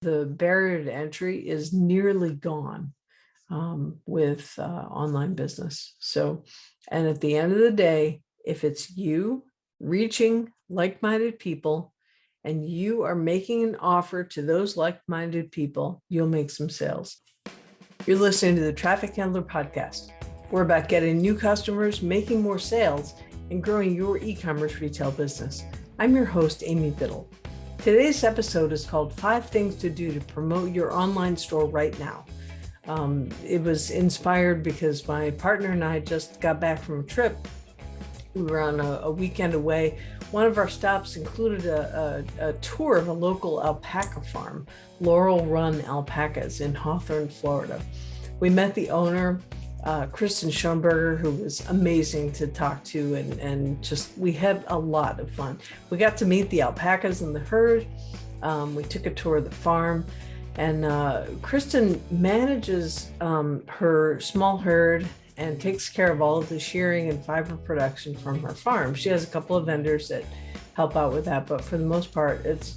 The barrier to entry is nearly gone with online business. So, and at the end of the day, if it's you reaching like-minded people and you are making an offer to those like-minded people, you'll make some sales. You're listening to the Traffic Handler Podcast. We're about getting new customers, making more sales, and growing your e-commerce retail business. I'm your host, Amy Biddle. Today's episode is called 5 Things to Do to Promote Your Online Store Right Now. It was inspired because my partner and I just got back from a trip. We were on a weekend away. One of our stops included a tour of a local alpaca farm, Laurel Run Alpacas in Hawthorne, Florida. We met the owner, Kristin Schoenberger, who was amazing to talk to, and just we had a lot of fun. We got to meet the alpacas in the herd. We took a tour of the farm, and Kristin manages her small herd and takes care of all of the shearing and fiber production from her farm. She has a couple of vendors that help out with that, but for the most part, it's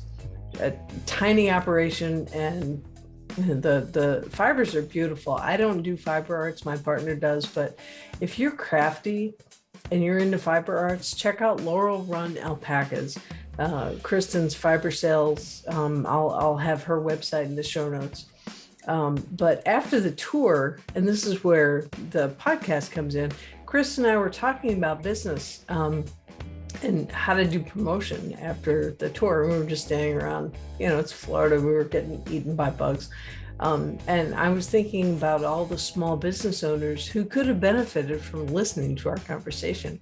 a tiny operation, and the fibers are beautiful. I don't do fiber arts, my partner does, but if you're crafty and you're into fiber arts, check out Laurel Run Alpacas. Kristin's fiber sales, I'll have her website in the show notes. But after the tour, and this is where the podcast comes in, Chris and I were talking about business and how to do promotion after the tour. We were just standing around, it's Florida, we were getting eaten by bugs. And I was thinking about all the small business owners who could have benefited from listening to our conversation.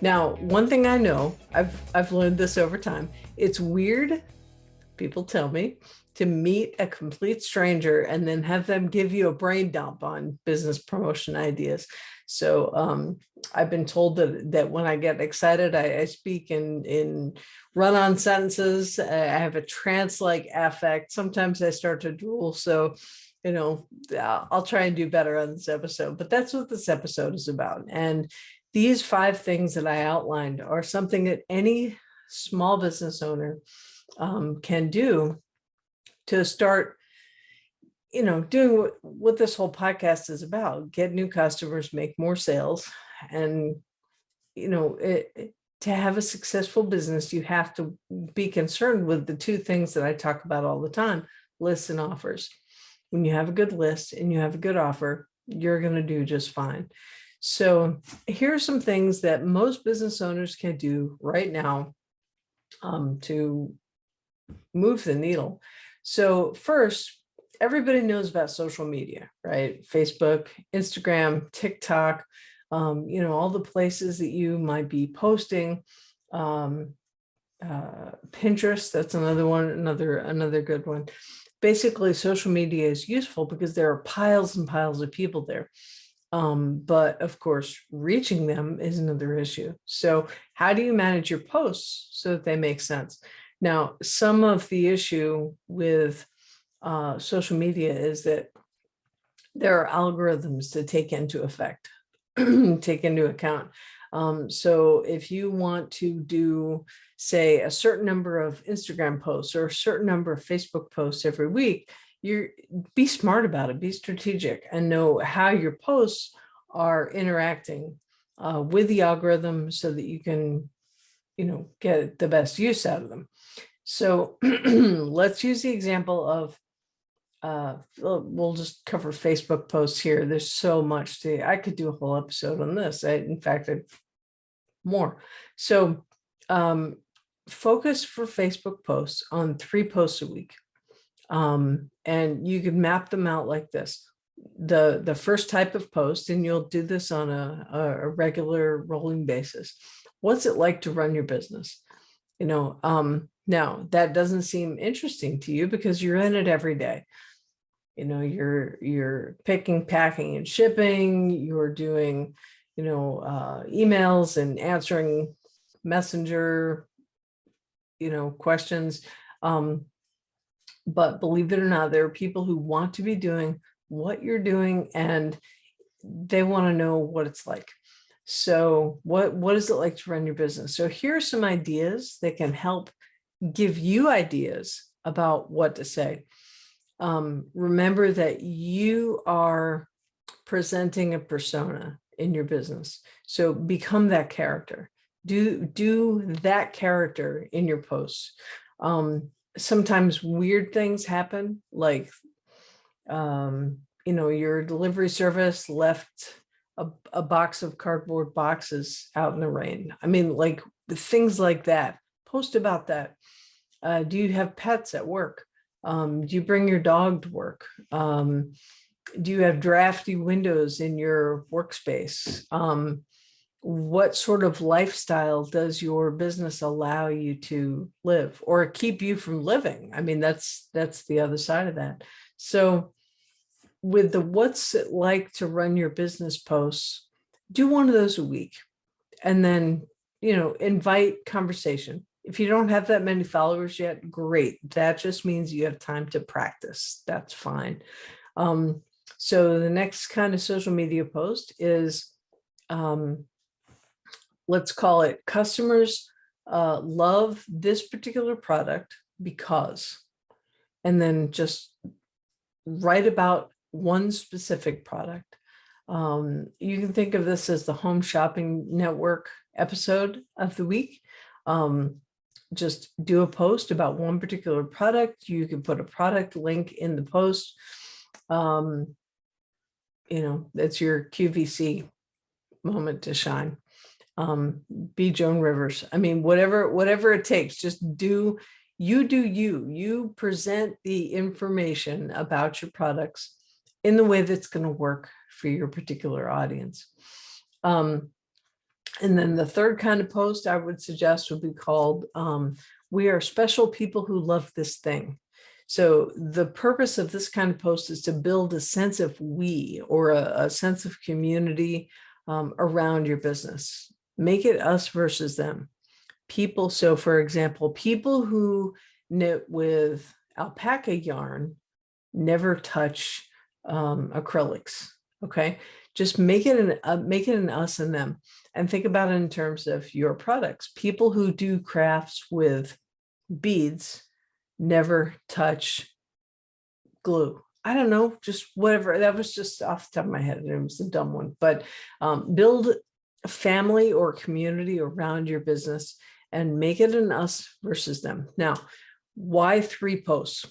Now, one thing I know, I've learned this over time, it's weird, people tell me, to meet a complete stranger and then have them give you a brain dump on business promotion ideas. So I've been told that when I get excited, I speak in run-on sentences. I have a trance-like affect. Sometimes I start to drool. So, I'll try and do better on this episode. But that's what this episode is about. And these 5 things that I outlined are something that any small business owner can do to start, doing what this whole podcast is about: get new customers, make more sales. And, to have a successful business, you have to be concerned with the 2 things that I talk about all the time: lists and offers. When you have a good list and you have a good offer, you're going to do just fine. So here are some things that most business owners can do right now to move the needle. So first, everybody knows about social media, right? Facebook, Instagram, TikTok, all the places that you might be posting. Pinterest, that's another one, another good one. Basically, social media is useful because there are piles and piles of people there. But of course, reaching them is another issue. So how do you manage your posts so that they make sense? Now, some of the issue with social media is that there are algorithms to take into account. So if you want to do, say, a certain number of Instagram posts or a certain number of Facebook posts every week, be smart about it, be strategic, and know how your posts are interacting with the algorithm so that you can, get the best use out of them. So let's use the example of, we'll just cover Facebook posts here. There's so much I could do a whole episode on this. In fact, more. So focus for Facebook posts on 3 posts a week. And you can map them out like this. The first type of post, and you'll do this on a regular rolling basis. What's it like to run your business? Now that doesn't seem interesting to you because you're in it every day. You're picking, packing, and shipping. You're doing, emails and answering messenger, questions. But believe it or not, there are people who want to be doing what you're doing and they want to know what it's like. So what is it like to run your business? So here are some ideas that can help give you ideas about what to say. remember that you are presenting a persona in your business. So become that character. Do that character in your posts. Sometimes weird things happen, like your delivery service left a box of cardboard boxes out in the rain. I mean, like things like that. Post about that. Do you have pets at work? Do you bring your dog to work? Do you have drafty windows in your workspace? What sort of lifestyle does your business allow you to live or keep you from living? I mean, that's the other side of that. So with the what's it like to run your business posts, do one of those a week, and then, invite conversation. If you don't have that many followers yet, great. That just means you have time to practice. That's fine. So the next kind of social media post is, let's call it customers love this particular product because, and then just write about one specific product. You can think of this as the Home Shopping Network episode of the week. Just do a post about one particular product. You can put a product link in the post. That's your QVC moment to shine. Be Joan Rivers. I mean, whatever it takes, just do you present the information about your products in the way that's going to work for your particular audience. And then the third kind of post I would suggest would be called, we are special people who love this thing. So the purpose of this kind of post is to build a sense of we, or a sense of community around your business. Make it us versus them. People, so for example, people who knit with alpaca yarn never touch acrylics. Okay, just make it an us and them, and think about it in terms of your products. People who do crafts with beads never touch glue. I don't know, just whatever. That was just off the top of my head, and it was a dumb one. But build a family or community around your business and make it an us versus them. Now, why 3 posts?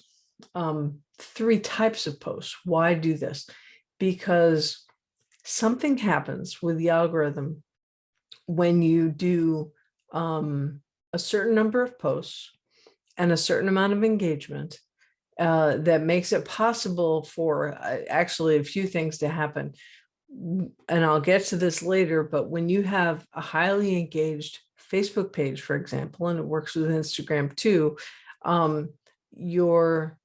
3 types of posts. Why do this? Because something happens with the algorithm when you do a certain number of posts and a certain amount of engagement that makes it possible for actually a few things to happen. And I'll get to this later, but when you have a highly engaged Facebook page, for example, and it works with Instagram too, your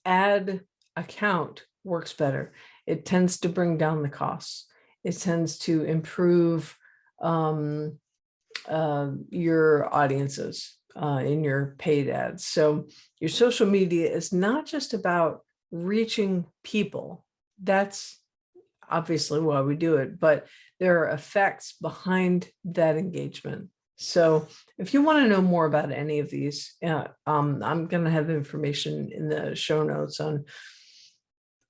ad account works better. It tends to bring down the costs. It tends to improve your audiences in your paid ads. So your social media is not just about reaching people. That's obviously why we do it, but there are effects behind that engagement. So if you want to know more about any of these, I'm going to have information in the show notes on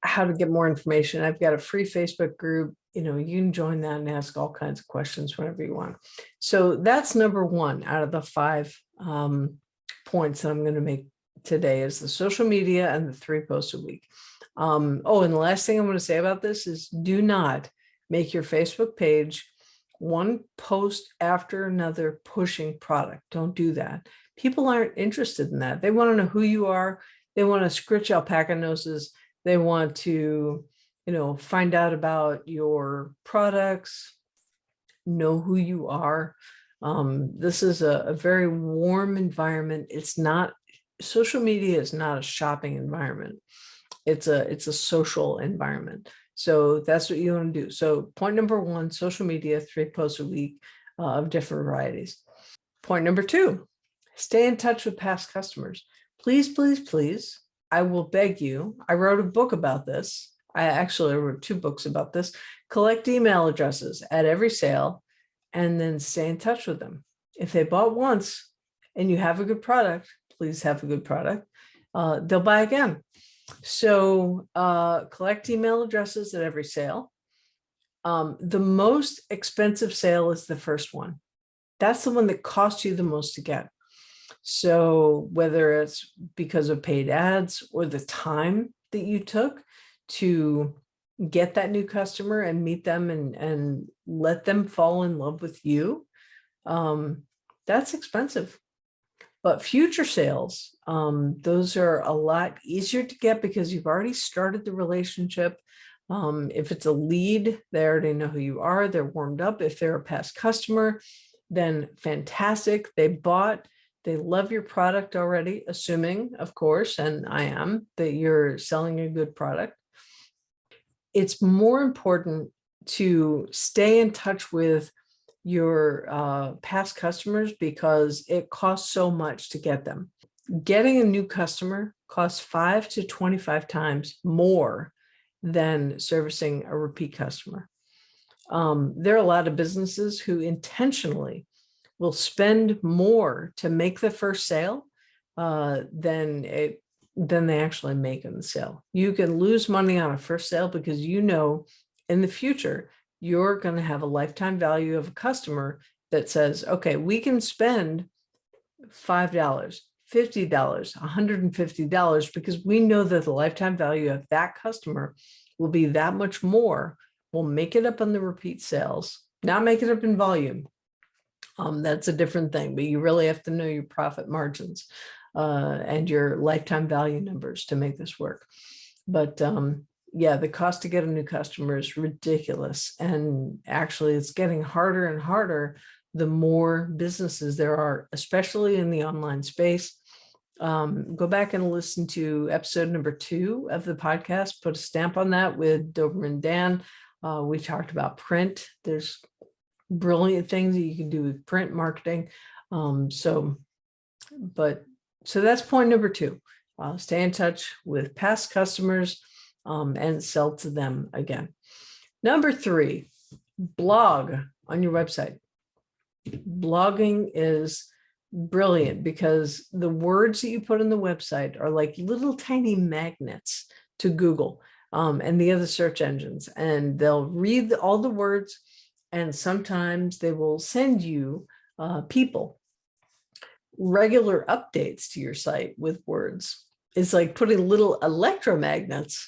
how to get more information. I've got a free Facebook group. You can join that and ask all kinds of questions whenever you want. So that's number 1 out of the 5 points that I'm going to make today, is the social media and the 3 posts a week. And the last thing I'm going to say about this is, do not make your Facebook page one post after another pushing product. Don't do that. People aren't interested in that. They want to know who you are. They want to scritch alpaca noses. They want to, find out about your products, know who you are. This is a very warm environment. Social media is not a shopping environment. It's a social environment. So that's what you want to do. So point number 1, social media, 3 posts a week of different varieties. Point number 2, stay in touch with past customers. Please, please, please, I will beg you. I wrote a book about this. I actually wrote 2 books about this. Collect email addresses at every sale and then stay in touch with them. If they bought once and you have a good product, please have a good product. They'll buy again. So collect email addresses at every sale. The most expensive sale is the first one. That's the one that costs you the most to get. So whether it's because of paid ads or the time that you took to get that new customer and meet them and let them fall in love with you, that's expensive. But future sales, those are a lot easier to get because you've already started the relationship. If it's a lead, they already know who you are. They're warmed up. If they're a past customer, then fantastic. They bought, they love your product already, assuming, of course, and I am, that you're selling a good product. It's more important to stay in touch with your past customers because it costs so much to get them. Getting a new customer costs 5 to 25 times more than servicing a repeat customer. There are a lot of businesses who intentionally will spend more to make the first sale than they actually make in the sale. You can lose money on a first sale because you know in the future you're going to have a lifetime value of a customer that says, okay, we can spend $5, $50, $150 because we know that the lifetime value of that customer will be that much more. We'll make it up on the repeat sales, not make it up in volume. That's a different thing, but you really have to know your profit margins and your lifetime value numbers to make this work. But yeah, the cost to get a new customer is ridiculous. And actually, it's getting harder and harder the more businesses there are, especially in the online space. Go back and listen to episode number 2 of the podcast, put a stamp on that with Doberman Dan. We talked about print. There's brilliant things that you can do with print marketing. So that's point number 2. Stay in touch with past customers and sell to them again. Number 3, blog on your website. Blogging is brilliant because the words that you put on the website are like little tiny magnets to Google and the other search engines, and they'll read all the words, and sometimes they will send you people regular updates to your site with words. It's like putting little electromagnets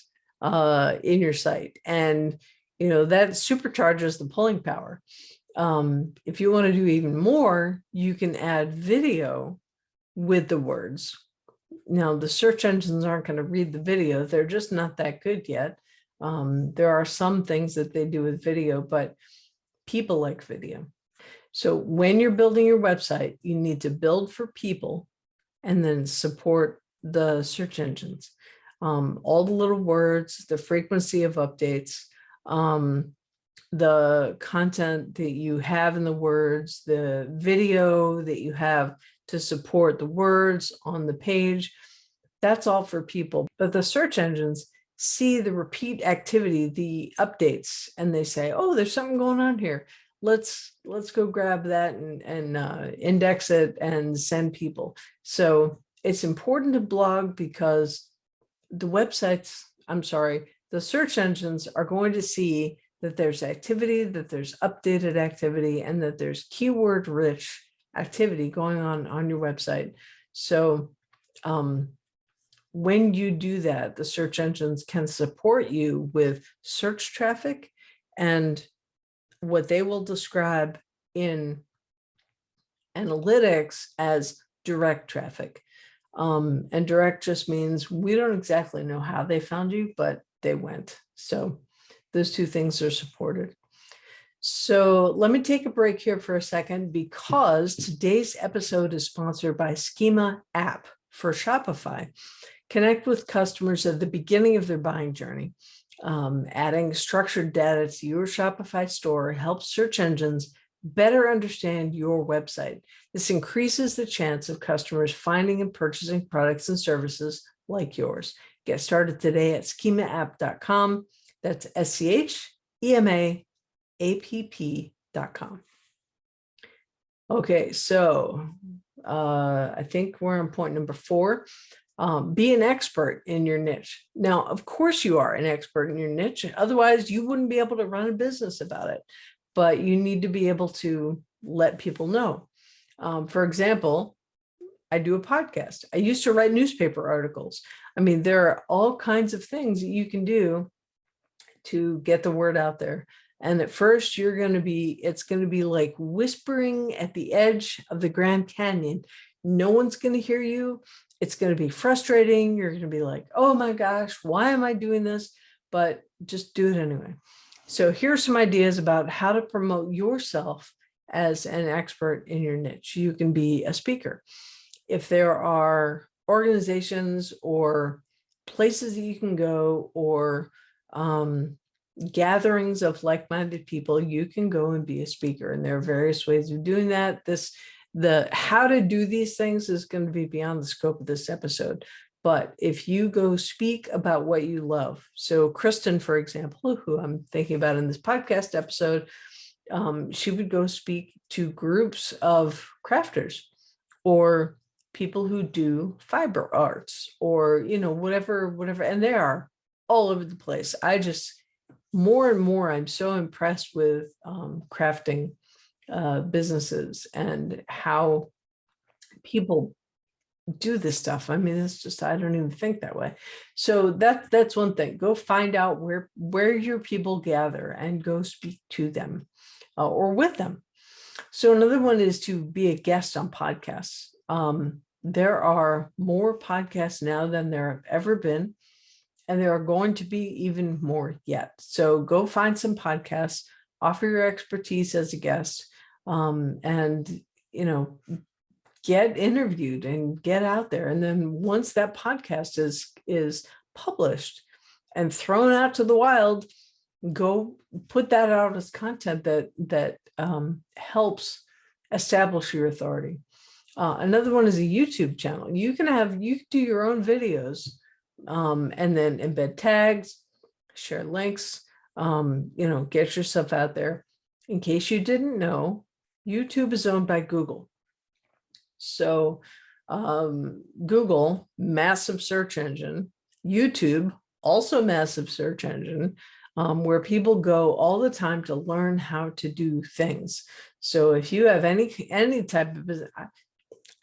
in your site, and that supercharges the pulling power. If you want to do even more, you can add video with the words. Now, the search engines aren't going to read the video. They're just not that good yet. There are some things that they do with video, but people like video. So when you're building your website, you need to build for people and then support the search engines. All the little words, the frequency of updates, the content that you have in the words, the video that you have to support the words on the page, that's all for people. But the search engines see the repeat activity, the updates, and they say, oh, there's something going on here. Let's go grab that and index it and send people. So it's important to blog because the search engines are going to see that there's activity, that there's updated activity, and that there's keyword rich activity going on your website. So when you do that, the search engines can support you with search traffic and what they will describe in analytics as direct traffic. And direct just means we don't exactly know how they found you, but they went. So those two things are supported. So let me take a break here for a second because today's episode is sponsored by Schema app for Shopify. Connect with customers at the beginning of their buying journey. Adding structured data to your Shopify store helps search engines better understand your website. This increases the chance of customers finding and purchasing products and services like yours. Get started today at schemaapp.com. That's schemaapp.com. Okay, so I think we're on point number 4. Be an expert in your niche. Now, of course, you are an expert in your niche. Otherwise, you wouldn't be able to run a business about it. But you need to be able to let people know. For example, I do a podcast. I used to write newspaper articles. I mean, there are all kinds of things that you can do to get the word out there. And at first it's going to be like whispering at the edge of the Grand Canyon. No one's going to hear you. It's going to be frustrating. You're going to be like, oh my gosh, why am I doing this? But just do it anyway. So here's some ideas about how to promote yourself as an expert in your niche. You can be a speaker. If there are organizations or places that you can go, or gatherings of like-minded people, you can go and be a speaker. And there are various ways of doing that. The how to do these things is going to be beyond the scope of this episode. But if you go speak about what you love, so Kristin, for example, who I'm thinking about in this podcast episode, she would go speak to groups of crafters or people who do fiber arts, or, whatever, and they are all over the place. More and more, I'm so impressed with crafting businesses and how people do this stuff. I mean, it's just, I don't even think that way. So that's one thing. Go find out where your people gather and go speak to them or with them. So another one is to be a guest on podcasts. There are more podcasts now than there have ever been, and there are going to be even more yet. So go find some podcasts, offer your expertise as a guest, and, get interviewed and get out there. And then once that podcast is published and thrown out to the wild, go put that out as content that helps establish your authority. Another one is a YouTube channel. You can do your own videos, and then embed tags, share links, get yourself out there. In case you didn't know, YouTube is owned by Google. So Google, massive search engine, YouTube, also massive search engine, where people go all the time to learn how to do things. So if you have any type of business,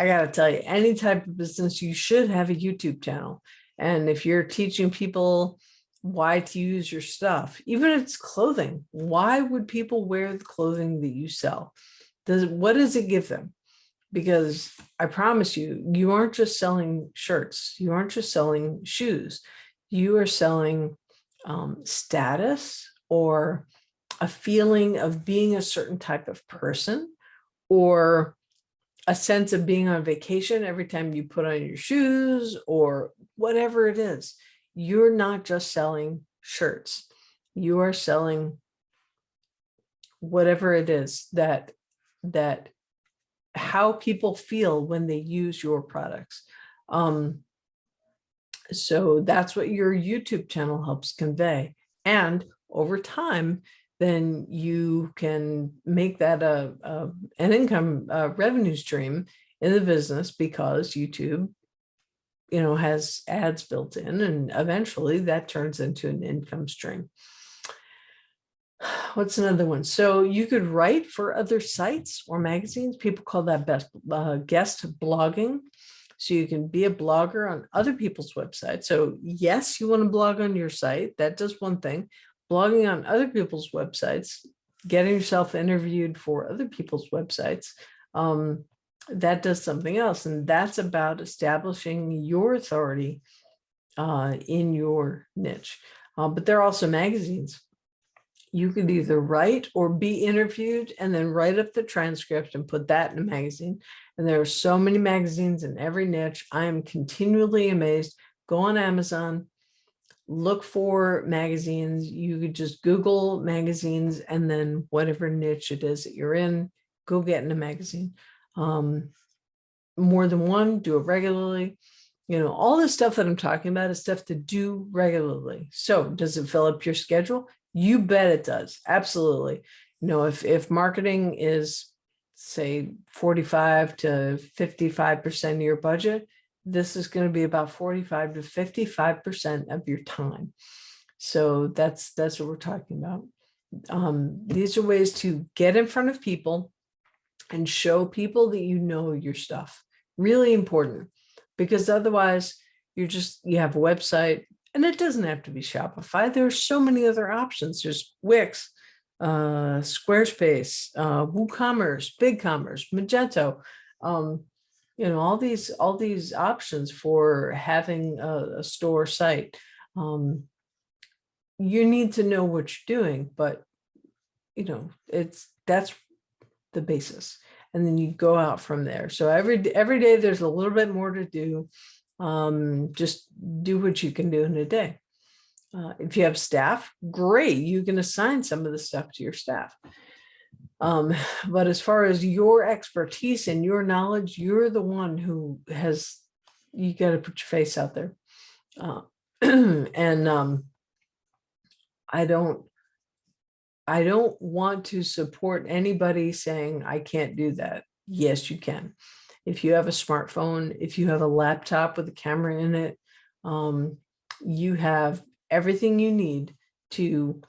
I got to tell you, any type of business, you should have a YouTube channel. And if you're teaching people why to use your stuff, even if it's clothing, why would people wear the clothing that you sell? What does it give them? Because I promise you aren't just selling shirts. You aren't just selling shoes. You are selling status, or a feeling of being a certain type of person, or a sense of being on vacation every time you put on your shoes, or whatever it is. You're not just selling shirts. You are selling whatever it is that how people feel when they use your products. So that's what your YouTube channel helps convey. And over time, then you can make that an income revenue stream in the business, because YouTube, has ads built in, and eventually that turns into an income stream. What's another one? So you could write for other sites or magazines. People call that guest blogging. So you can be a blogger on other people's websites. So yes, you want to blog on your site. That does one thing. Blogging on other people's websites, getting yourself interviewed for other people's websites, that does something else. And that's about establishing your authority in your niche. But there are also magazines. You could either write or be interviewed and then write up the transcript and put that in a magazine. And there are so many magazines in every niche. I am continually amazed. Go on Amazon, look for magazines. You could just Google magazines, and then whatever niche it is that you're in, go get in a magazine. More than one, do it regularly. All this stuff that I'm talking about is stuff to do regularly. So does it fill up your schedule? You bet it does. Absolutely. If marketing is, say, 45 to 55% of your budget, this is going to be about 45 to 55% of your time. So that's what we're talking about. These are ways to get in front of people and show people that you know your stuff. Really important, because otherwise you have a website, and it doesn't have to be Shopify. There are so many other options. There's Wix, Squarespace, WooCommerce, BigCommerce, Magento, all these options for having a store site. You need to know what you're doing, but that's the basis, and then you go out from there. So every day there's a little bit more to do. Just do what you can do in a day. If you have staff, great, you can assign some of the stuff to your staff. But as far as your expertise and your knowledge, you're the one who you got to put your face out there. And I don't want to support anybody saying I can't do that. Yes, you can. If you have a smartphone, if you have a laptop with a camera in it, you have everything you need to,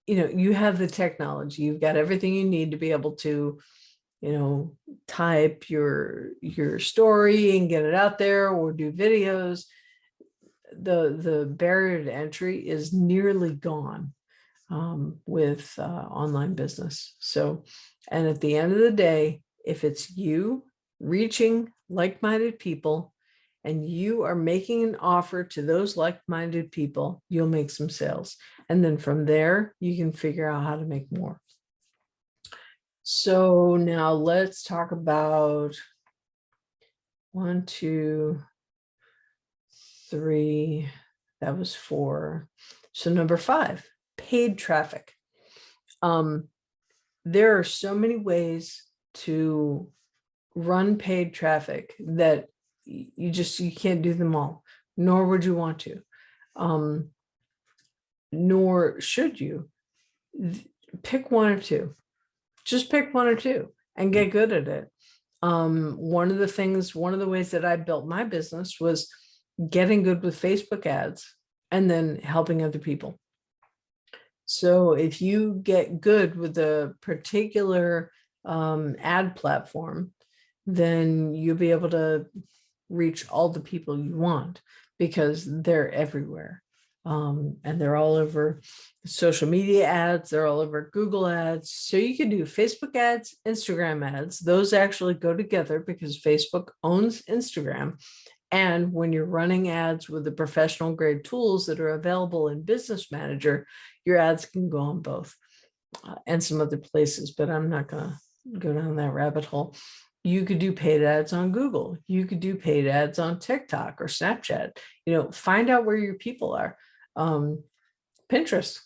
you have the technology. You've got everything you need to be able to, type your story and get it out there, or do videos. The barrier to entry is nearly gone with online business. So, and at the end of the day, if it's you reaching like-minded people and you are making an offer to those like-minded people, you'll make some sales. And then from there, you can figure out how to make more. So now let's talk about 1, 2, 3, that was 4. So number 5, paid traffic. There are so many ways to run paid traffic that you can't do them all, nor would you want to, nor should you. Pick 1 or 2. Just pick 1 or 2 and get good at it. One of the ways that I built my business was getting good with Facebook ads and then helping other people. So if you get good with a particular ad platform, then you'll be able to reach all the people you want, because they're everywhere. And they're all over social media ads. They're all over Google ads. So you can do Facebook ads, Instagram ads. Those actually go together because Facebook owns Instagram. And when you're running ads with the professional grade tools that are available in Business Manager, your ads can go on both and some other places, but I'm not going to go down that rabbit hole. You could do paid ads on Google. You could do paid ads on TikTok or Snapchat. Find out where your people are. Pinterest,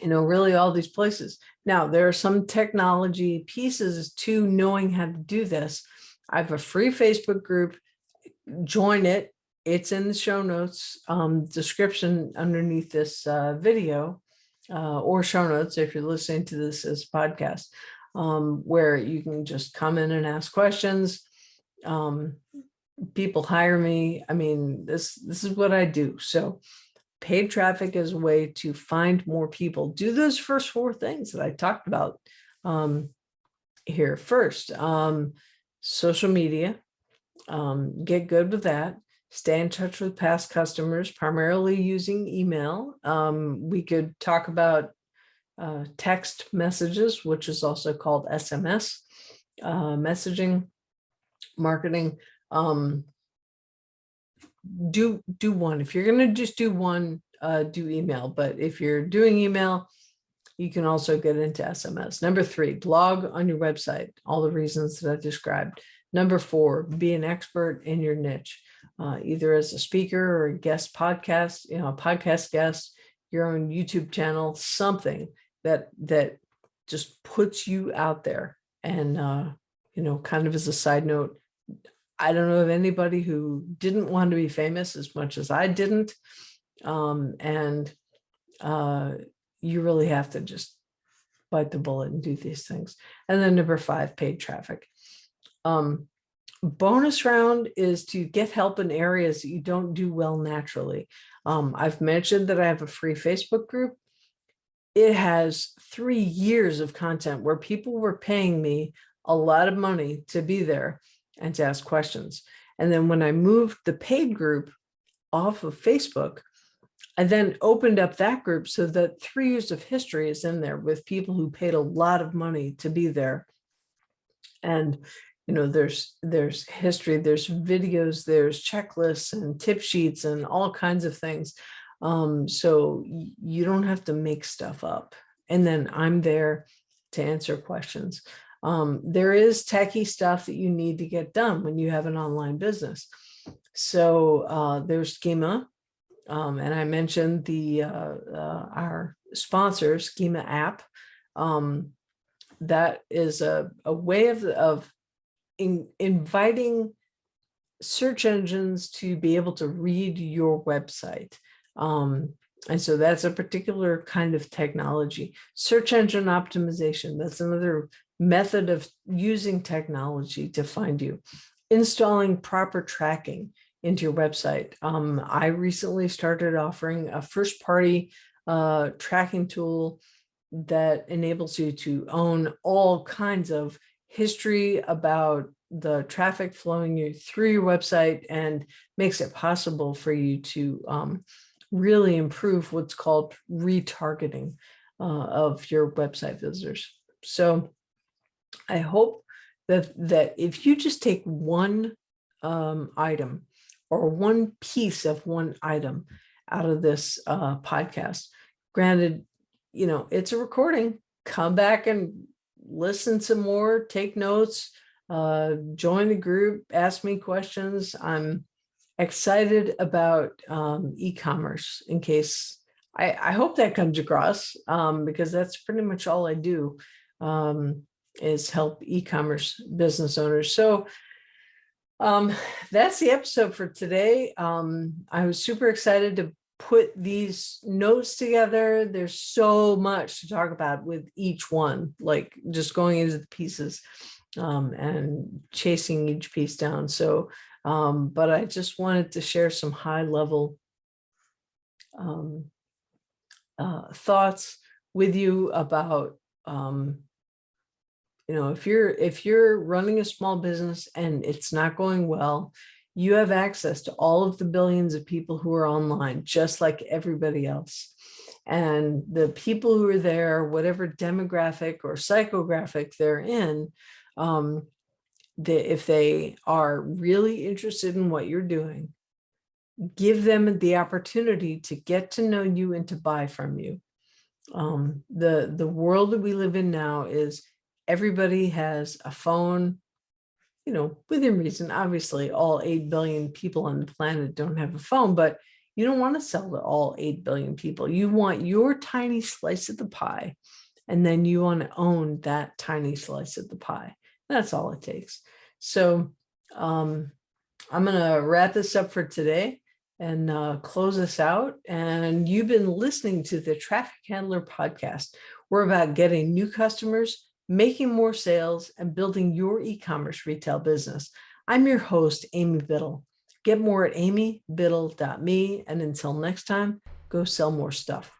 really all these places. Now, there are some technology pieces to knowing how to do this. I have a free Facebook group. Join it. It's in the show notes description underneath this video, or show notes if you're listening to this as a podcast, where you can just come in and ask questions. People hire me. I mean, this is what I do. So paid traffic is a way to find more people. Do those first 4 things that I talked about here. First, social media. Get good with that. Stay in touch with past customers, primarily using email. We could talk about text messages, which is also called SMS, messaging marketing. Do 1. If you're going to just do 1, do email. But if you're doing email, you can also get into SMS. Number 3, blog on your website, all the reasons that I described. Number 4, be an expert in your niche, either as a speaker or a guest podcast, a podcast guest, your own YouTube channel, something that just puts you out there. And, kind of as a side note, I don't know of anybody who didn't want to be famous as much as I didn't. And you really have to just bite the bullet and do these things. And then number 5, paid traffic. bonus round is to get help in areas that you don't do well naturally. I've mentioned that I have a free Facebook group. It has 3 years of content where people were paying me a lot of money to be there and to ask questions. And then when I moved the paid group off of Facebook, I then opened up that group so that 3 years of history is in there with people who paid a lot of money to be there. And there's history, there's videos, there's checklists and tip sheets and all kinds of things. So you don't have to make stuff up. And then I'm there to answer questions. There is techie stuff that you need to get done when you have an online business. So there's Schema. And I mentioned our sponsor, Schema app. That is a way of inviting search engines to be able to read your website. And so that's a particular kind of technology. Search engine optimization, that's another method of using technology to find you. Installing proper tracking into your website. I recently started offering a first-party tracking tool that enables you to own all kinds of history about the traffic flowing you through your website and makes it possible for you to really improve what's called retargeting of your website visitors. So I hope that if you just take one item or one piece of one item out of this podcast, granted, it's a recording, come back and listen some more, take notes, join the group, ask me questions. I'm excited about e-commerce, in case I hope that comes across, because that's pretty much all I do, is help e-commerce business owners. So that's the episode for today. I was super excited to put these notes together. There's so much to talk about with each one, like just going into the pieces and chasing each piece down. So, but I just wanted to share some high level thoughts with you about, if you're running a small business and it's not going well, you have access to all of the billions of people who are online, just like everybody else. And the people who are there, whatever demographic or psychographic they're in, if they are really interested in what you're doing, give them the opportunity to get to know you and to buy from you. The world that we live in now is everybody has a phone, within reason. Obviously, all 8 billion people on the planet don't have a phone, but you don't want to sell to all 8 billion people. You want your tiny slice of the pie, and then you want to own that tiny slice of the pie. That's all it takes. So I'm going to wrap this up for today and close us out. And you've been listening to the Traffic Handler Podcast. We're about getting new customers, making more sales, and building your e-commerce retail business. I'm your host, Amy Biddle. Get more at amybiddle.me. And until next time, go sell more stuff.